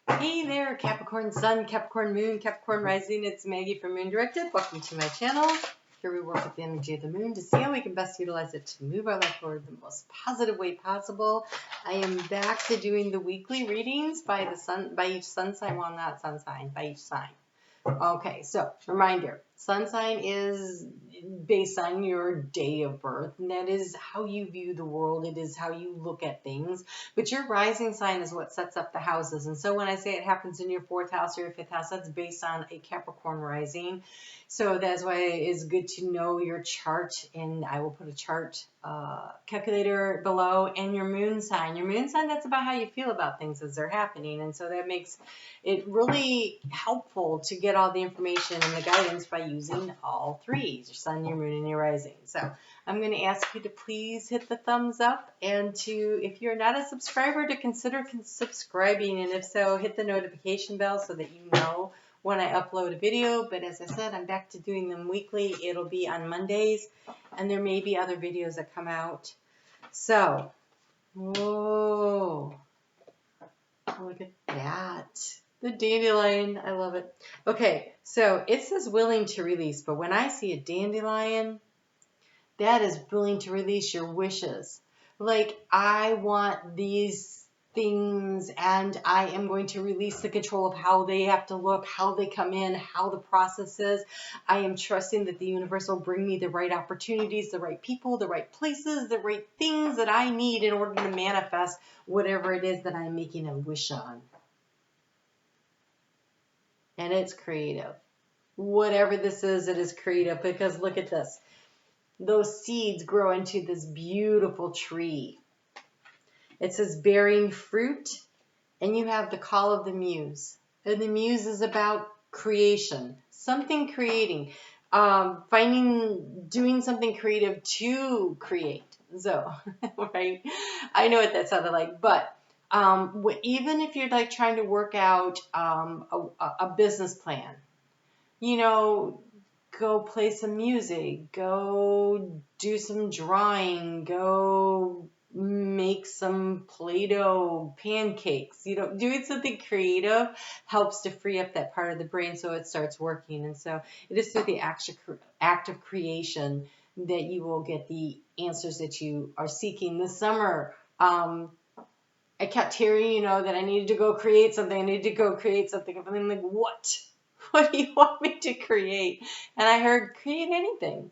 Hey there, Capricorn Sun, Capricorn Moon, Capricorn Rising. It's Maggie from Moon Directed. Welcome to my channel. Here we work with the energy of the moon to see how we can best utilize it to move our life forward the most positive way possible. I am back to doing the weekly readings by the sun, by each sun sign. Well, not sun sign, by each sign. Okay, so reminder, sun sign is based on your day of birth, and that is how you view the world. It is how you look at things, but your rising sign is what sets up the houses. And so when I say it happens in your 4th house or your 5th house, that's based on a Capricorn rising. So that's why it's good to know your chart, and I will put a chart calculator below, and your moon sign. Your moon sign, that's about how you feel about things as they're happening, and so that makes it really helpful to get all the information and the guidance by using all three, your sun, your moon, and your rising. So I'm going to ask you to please hit the thumbs up, and to, if you're not a subscriber, to consider subscribing, and if so, hit the notification bell so that you know when I upload a video. But as I said, I'm back to doing them weekly. It'll be on Mondays, and there may be other videos that come out. So, whoa, look at that. The dandelion, I love it. Okay, so it says willing to release, but when I see a dandelion, that is willing to release your wishes. Like, I want these things, and I am going to release the control of how they have to look, how they come in, how the process is. I am trusting that the universe will bring me the right opportunities, the right people, the right places, the right things that I need in order to manifest whatever it is that I'm making a wish on. And it's creative. Whatever this is, it is creative, because look at this. Those seeds grow into this beautiful tree. It says bearing fruit, and you have the call of the Muse. And the Muse is about creation, something creating, doing something creative to create. So, right? I know what that sounded like, but even if you're like trying to work out a business plan, you know, go play some music, go do some drawing, go make some Play-Doh pancakes. You know, doing something creative helps to free up that part of the brain so it starts working. And so it is through the act of creation that you will get the answers that you are seeking. This summer, I kept hearing, you know, that I needed to go create something. I needed to go create something. I'm like, what? What do you want me to create? And I heard, create anything.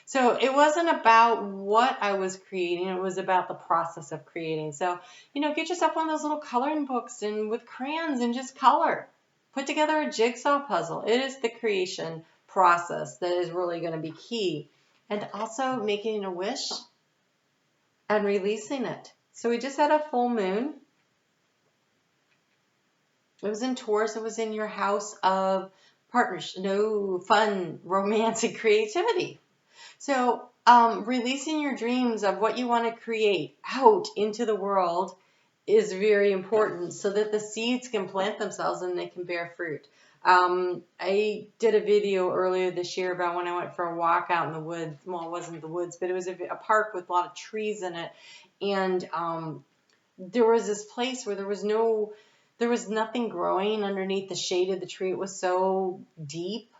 So it wasn't about what I was creating. It was about the process of creating. So, you know, get yourself one of those little coloring books and with crayons and just color. Put together a jigsaw puzzle. It is the creation process that is really going to be key. And also making a wish and releasing it. So we just had a full moon. It was in Taurus. It was in your house of partnership, no fun, romance, and creativity. So releasing your dreams of what you want to create out into the world is very important so that the seeds can plant themselves and they can bear fruit. I did a video earlier this year about when I went for a walk out in the woods. Well, it wasn't the woods, but it was a park with a lot of trees in it. And there was this place where there was nothing growing underneath the shade of the tree. It was so deep.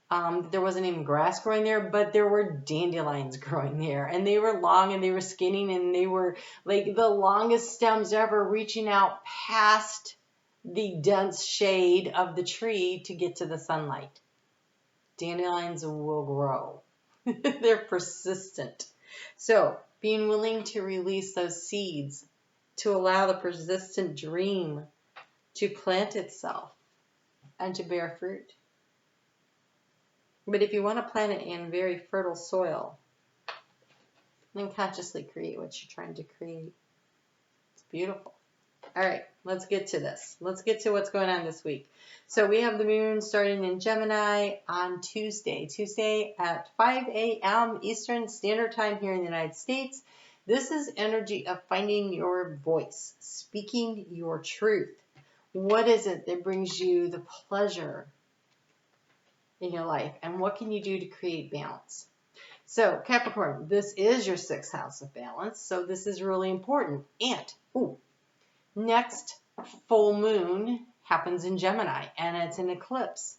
There wasn't even grass growing there, but there were dandelions growing there, and they were long and they were skinny, and they were like the longest stems ever, reaching out past the dense shade of the tree to get to the sunlight. Dandelions will grow. They're persistent. So being willing to release those seeds to allow the persistent dream to plant itself and to bear fruit. But if you want to plant it in very fertile soil, then consciously create what you're trying to create. It's beautiful. All right, let's get to this. Let's get to what's going on this week. So we have the moon starting in Gemini on Tuesday at 5 a.m. Eastern Standard Time here in the United States. This is energy of finding your voice, speaking your truth. What is it that brings you the pleasure in your life, and what can you do to create balance? So Capricorn, this is your 6th house of balance, so this is really important. And next full moon happens in Gemini, and it's an eclipse.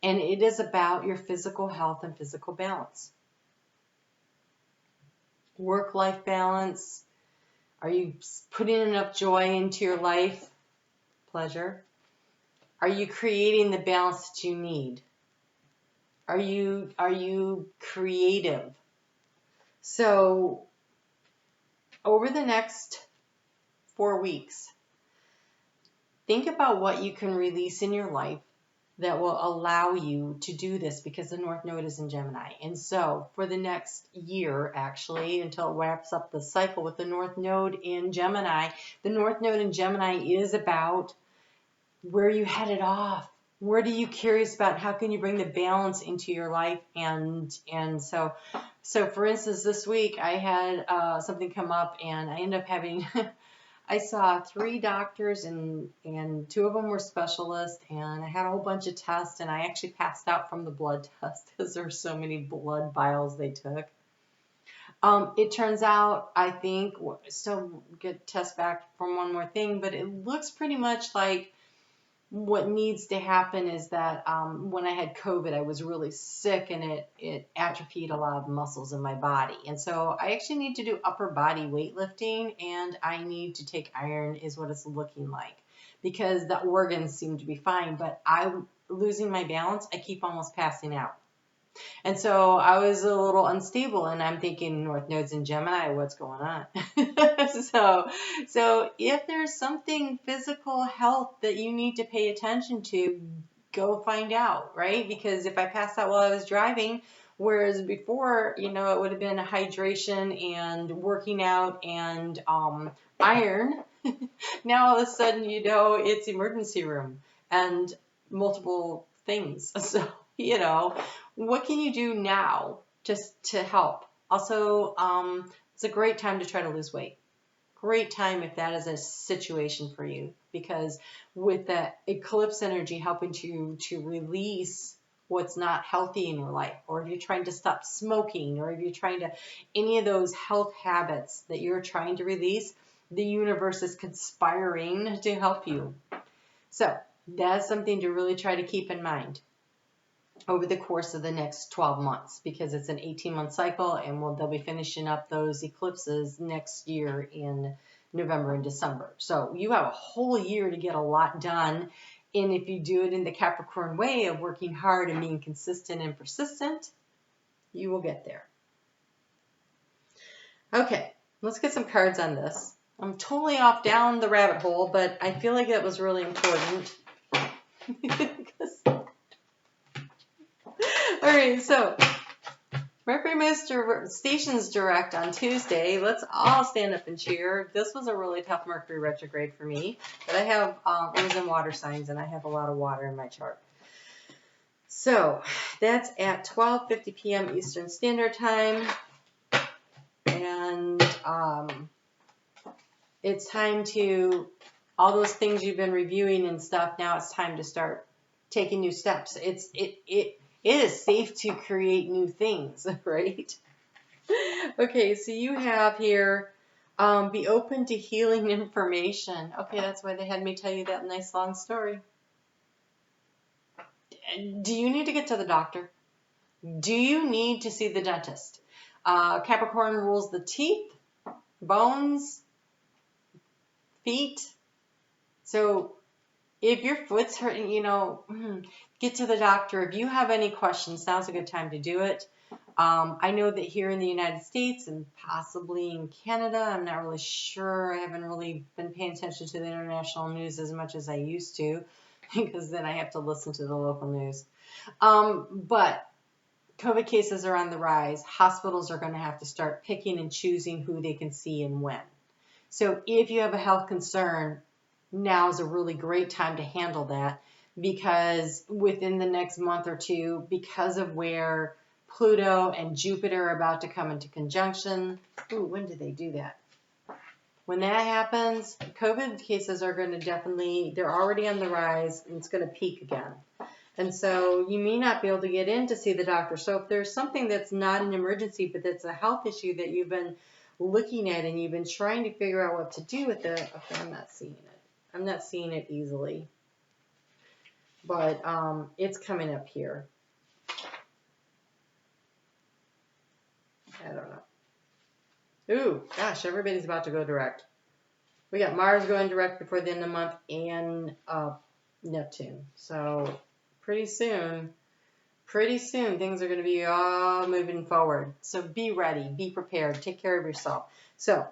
And it is about your physical health and physical balance. Work-life balance. Are you putting enough joy into your life? Pleasure. Are you creating the balance that you need? Are you creative? So over the next 4 weeks, think about what you can release in your life that will allow you to do this, because the North Node is in Gemini. And so for the next year, actually, until it wraps up the cycle with the North Node in Gemini, the North Node in Gemini is about where you headed off. What are you curious about? How can you bring the balance into your life? And so for instance, this week I had something come up, and I ended up having I saw 3 doctors, and 2 of them were specialists, and I had a whole bunch of tests, and I actually passed out from the blood test because there were so many blood vials they took. It turns out, I think, still get tests back from one more thing, but it looks pretty much like what needs to happen is that when I had COVID, I was really sick, and it atrophied a lot of muscles in my body. And so I actually need to do upper body weightlifting, and I need to take iron is what it's looking like, because the organs seem to be fine, but I'm losing my balance. I keep almost passing out. And so I was a little unstable, and I'm thinking North Node's in Gemini, what's going on? So if there's something physical health that you need to pay attention to, go find out, right? Because if I passed out while I was driving, whereas before, it would have been hydration and working out and iron, now all of a sudden, it's emergency room and multiple things. So, what can you do now just to help? Also, it's a great time to try to lose weight. Great time if that is a situation for you, because with that eclipse energy helping to release what's not healthy in your life, or if you're trying to stop smoking, or if you're trying to, any of those health habits that you're trying to release, the universe is conspiring to help you. So that's something to really try to keep in mind over the course of the next 12 months, because it's an 18-month cycle, and they'll be finishing up those eclipses next year in November and December. So you have a whole year to get a lot done, and if you do it in the Capricorn way of working hard and being consistent and persistent, you will get there. Okay, let's get some cards on this. I'm totally off down the rabbit hole, but I feel like that was really important. All right, so Mercury moves stations direct on Tuesday. Let's all stand up and cheer. This was a really tough Mercury retrograde for me, but I have it was in water signs, and I have a lot of water in my chart. So that's at 12:50 p.m. Eastern Standard Time, and it's time to all those things you've been reviewing and stuff. Now it's time to start taking new steps. It is safe to create new things, right? Okay, so you have here, be open to healing information. Okay, that's why they had me tell you that nice long story. Do you need to get to the doctor? Do you need to see the dentist? Capricorn rules the teeth, bones, feet. So if your foot's hurting, get to the doctor. If you have any questions, now's a good time to do it. I know that here in the United States and possibly in Canada, I'm not really sure. I haven't really been paying attention to the international news as much as I used to, because then I have to listen to the local news. But COVID cases are on the rise. Hospitals are going to have to start picking and choosing who they can see and when. So if you have a health concern, now is a really great time to handle that, because within the next month or two, because of where Pluto and Jupiter are about to come into conjunction. Ooh, when did they do that? When that happens, COVID cases are going to they're already on the rise, and it's going to peak again. And so you may not be able to get in to see the doctor. So if there's something that's not an emergency, but that's a health issue that you've been looking at and you've been trying to figure out what to do with it, okay, I'm not seeing it. I'm not seeing it easily. But it's coming up here. I don't know. Ooh, gosh, everybody's about to go direct. We got Mars going direct before the end of the month and Neptune. So pretty soon things are going to be all moving forward. So be ready, be prepared, take care of yourself. So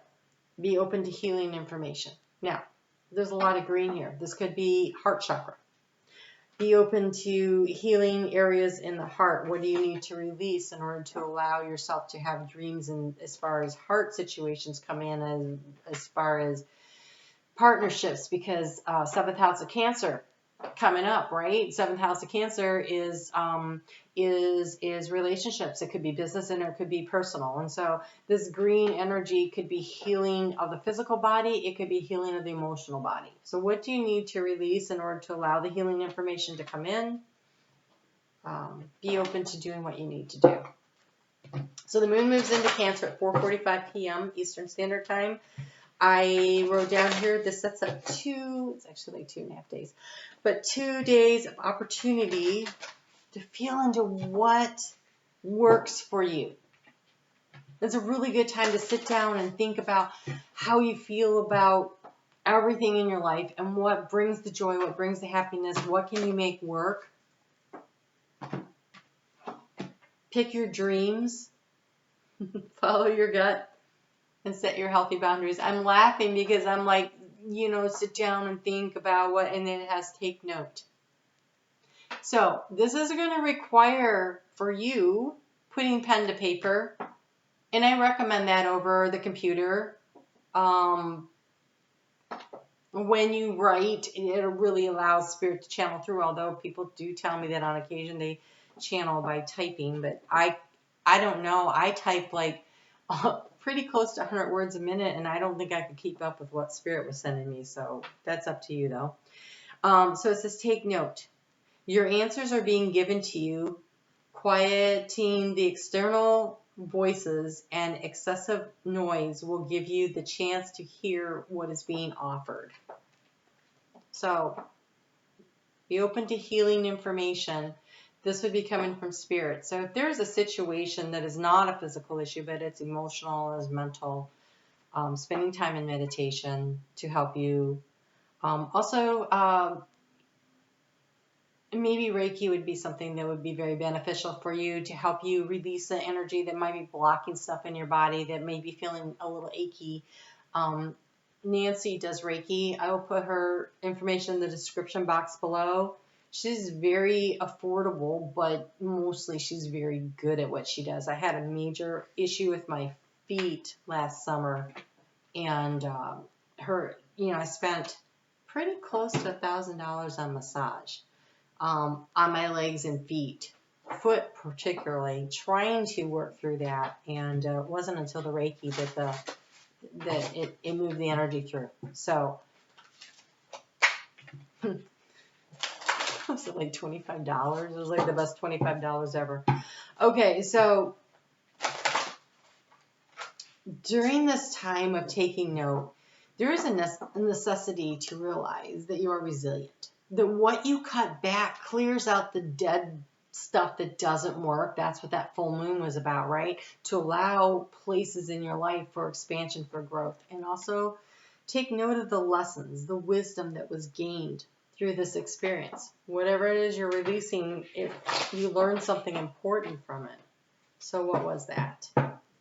be open to healing information. Now, there's a lot of green here. This could be heart chakra. Be open to healing areas in the heart. What do you need to release in order to allow yourself to have dreams, and as far as heart situations come in, as far as partnerships, because 7th house of Cancer coming up, right? 7th house of Cancer is relationships. It could be business and it could be personal. And so this green energy could be healing of the physical body. It could be healing of the emotional body. So what do you need to release in order to allow the healing information to come in? Be open to doing what you need to do. So the moon moves into Cancer at 4:45 p.m. Eastern Standard Time. I wrote down here, this sets up it's actually like 2.5 days, but 2 days of opportunity to feel into what works for you. It's a really good time to sit down and think about how you feel about everything in your life and what brings the joy, what brings the happiness, what can you make work. Pick your dreams, follow your gut, and set your healthy boundaries. I'm laughing because I'm like, sit down and think about what, and then it has take note. So this is going to require for you putting pen to paper, and I recommend that over the computer. When you write, it really allows spirit to channel through, although people do tell me that on occasion they channel by typing, but I don't know. I type like pretty close to 100 words a minute, and I don't think I could keep up with what spirit was sending me, so that's up to you though. So it says take note. Your answers are being given to you. Quieting the external voices and excessive noise will give you the chance to hear what is being offered. So be open to healing information. This would be coming from spirit. So if there's a situation that is not a physical issue, but it's emotional, it's mental, spending time in meditation to help you. Maybe Reiki would be something that would be very beneficial for you to help you release the energy that might be blocking stuff in your body that may be feeling a little achy. Nancy does Reiki. I will put her information in the description box below. She's very affordable, but mostly she's very good at what she does. I had a major issue with my feet last summer, and I spent pretty close to $1,000 on massage. On my legs and feet, foot particularly, trying to work through that, and it wasn't until the Reiki that it moved the energy through. So was it like $25? It was like the best $25 ever. Okay, so during this time of taking note, there is a necessity to realize that you are resilient. That what you cut back clears out the dead stuff that doesn't work. That's what that full moon was about, right? To allow places in your life for expansion, for growth. And also take note of the lessons, the wisdom that was gained through this experience. Whatever it is you're releasing, you learned something important from it. So what was that?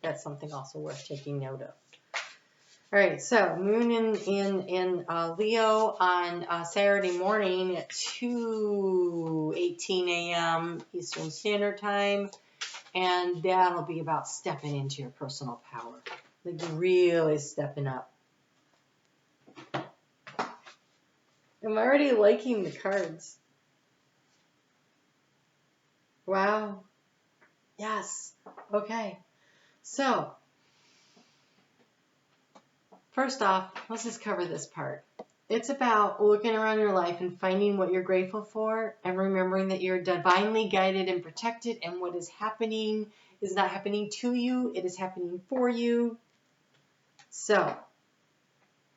That's something also worth taking note of. All right, so moon in Leo on Saturday morning at 2:18 a.m. Eastern Standard Time, and that'll be about stepping into your personal power, like really stepping up. I'm already liking the cards. Wow. Yes. Okay. So first off, let's just cover this part. It's about looking around your life and finding what you're grateful for and remembering that you're divinely guided and protected, and what is happening is not happening to you, it is happening for you. So,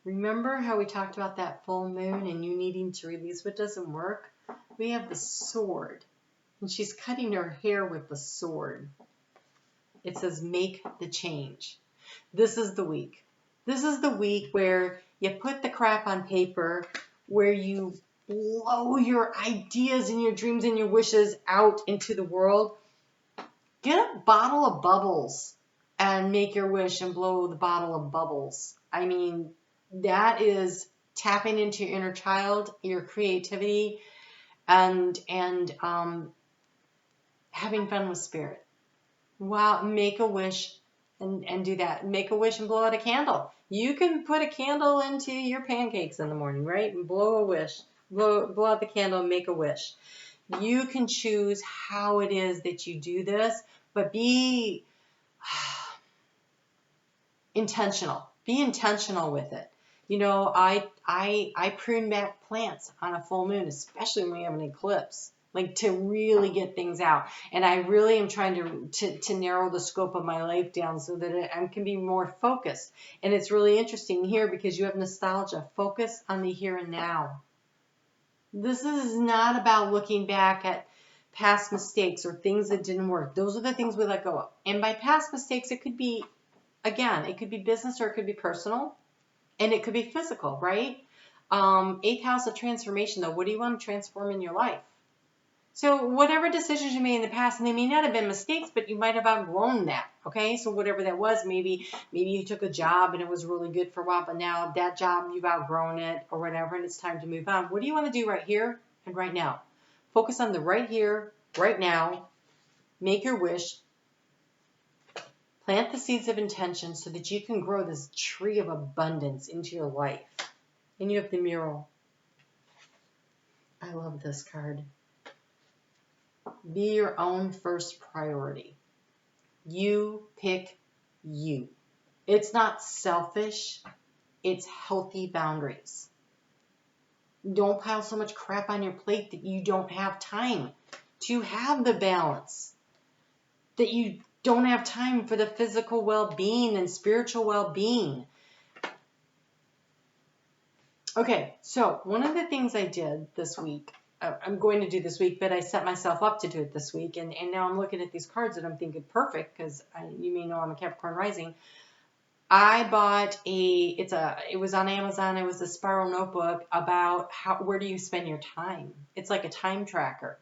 Remember how we talked about that full moon and you needing to release what doesn't work? We have the sword, and she's cutting her hair with the sword. It says, make the change. This is the week. This is the week where you put the crap on paper, where you blow your ideas and your dreams and your wishes out into the world. Get a bottle of bubbles and make your wish and blow the bottle of bubbles. I mean, that is tapping into your inner child, your creativity, and having fun with spirit. Wow, make a wish and do that. Make a wish and blow out a candle. You can put a candle into your pancakes in the morning, right? And blow a wish. Blow out the candle and make a wish. You can choose how it is that you do this, but be intentional. Be intentional with it. You know, I prune back plants on a full moon, especially when we have an eclipse, like to really get things out. And I really am trying to narrow the scope of my life down so that I can be more focused. And it's really interesting here because you have nostalgia. Focus on the here and now. This is not about looking back at past mistakes or things that didn't work. Those are the things we let go of. And by past mistakes, it could be, again, it could be business or it could be personal. And it could be physical, right? 8th house of transformation, though. What do you want to transform in your life? So whatever decisions you made in the past, and they may not have been mistakes, but you might have outgrown that, okay? So whatever that was, maybe you took a job and it was really good for a while, but now that job, you've outgrown it or whatever, and it's time to move on. What do you want to do right here and right now? Focus on the right here, right now. Make your wish. Plant the seeds of intention so that you can grow this tree of abundance into your life. And you have the mural. I love this card. Be your own first priority. You pick you. It's not selfish. It's healthy boundaries. Don't pile so much crap on your plate that you don't have time to have the balance. That you don't have time for the physical well-being and spiritual well-being. Okay, so one of the things I did this week, I'm going to do this week, but I set myself up to do it this week, and now I'm looking at these cards and I'm thinking, perfect, because you may know I'm a Capricorn rising. I bought it was on Amazon, it was a spiral notebook about where do you spend your time. It's like a time tracker.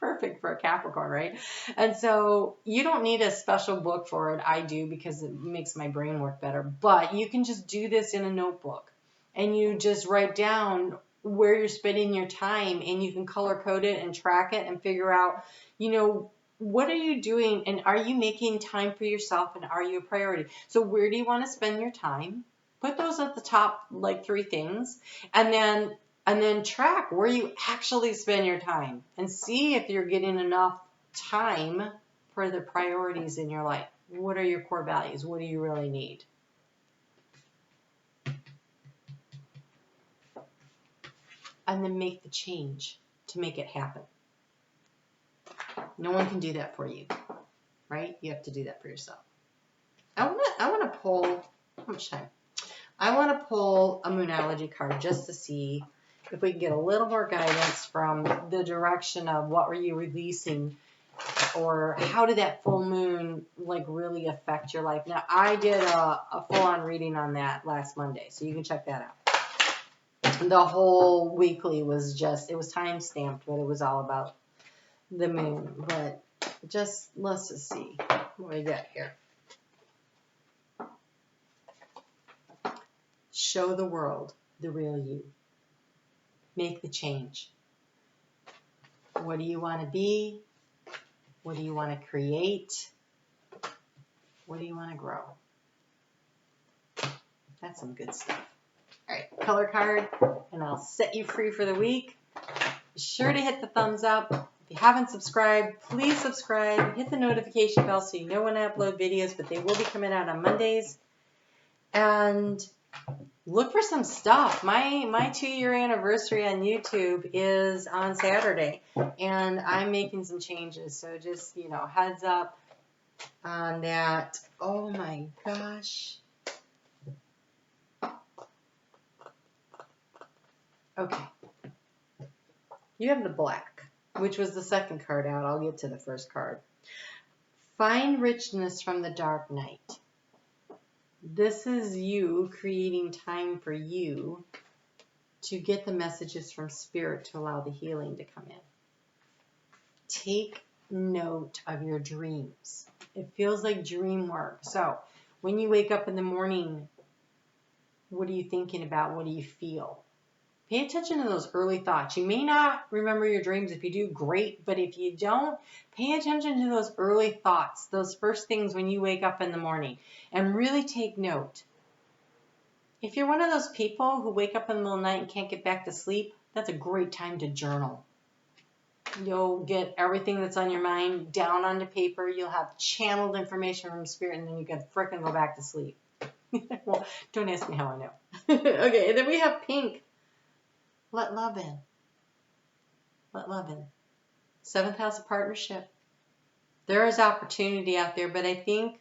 Perfect for a Capricorn, right? And so you don't need a special book for it. I do because it makes my brain work better. But you can just do this in a notebook. And you just write down where you're spending your time. And you can color code it and track it and figure out, what are you doing? And are you making time for yourself? And are you a priority? So where do you want to spend your time? Put those at the top, like 3 things. And then track where you actually spend your time and see if you're getting enough time for the priorities in your life. What are your core values? What do you really need? And then make the change to make it happen. No one can do that for you, right? You have to do that for yourself. I want to pull, how much time? I want to pull a Moonology card just to see if we can get a little more guidance from the direction of what were you releasing, or how did that full moon really affect your life. Now, I did a full-on reading on that last Monday, so you can check that out. The whole weekly was it was time-stamped, but it was all about the moon. But let's just see what we got here. Show the world the real you. Make the change. What do you want to be? What do you want to create? What do you want to grow? That's some good stuff. All right, color card, and I'll set you free for the week. Be sure to hit the thumbs up. If you haven't subscribed, please subscribe. Hit the notification bell so you know when I upload videos, but they will be coming out on Mondays. And look for some stuff. My 2-year anniversary on YouTube is on Saturday, and I'm making some changes. So just, heads up on that. Oh my gosh. Okay. You have the Black, which was the second card out. I'll get to the first card. Find richness from the dark night. This is you creating time for you to get the messages from Spirit to allow the healing to come in. Take note of your dreams. It feels like dream work. So when you wake up in the morning, what are you thinking about? What do you feel? Pay attention to those early thoughts. You may not remember your dreams. If you do, great. But if you don't, pay attention to those early thoughts, those first things when you wake up in the morning, and really take note. If you're one of those people who wake up in the middle of the night and can't get back to sleep, that's a great time to journal. You'll get everything that's on your mind down onto paper. You'll have channeled information from Spirit, and then you can frickin' go back to sleep. Well, don't ask me how I know. Okay, and then we have Pink. Let love in. Let love in. 7th house of partnership. There is opportunity out there, but I think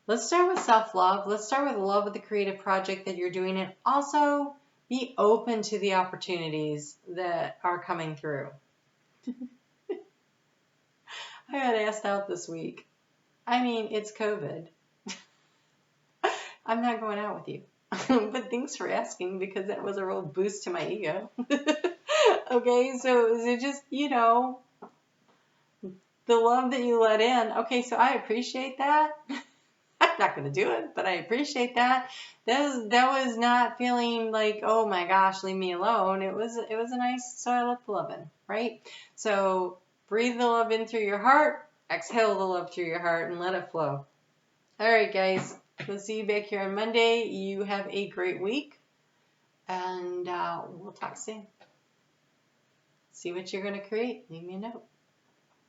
let's start with self-love. Let's start with the love of the creative project that you're doing, and also be open to the opportunities that are coming through. I got asked out this week. I mean, it's COVID. I'm not going out with you. But thanks for asking, because that was a real boost to my ego. Okay, so just, the love that you let in. Okay, so I appreciate that. I'm not going to do it, but I appreciate that. That was not feeling like, oh my gosh, leave me alone. It was a nice, so I let the love in, right? So breathe the love in through your heart, exhale the love through your heart, and let it flow. All right, guys. We'll see you back here on Monday. You have a great week, and we'll talk soon. See what you're going to create. Leave me a note.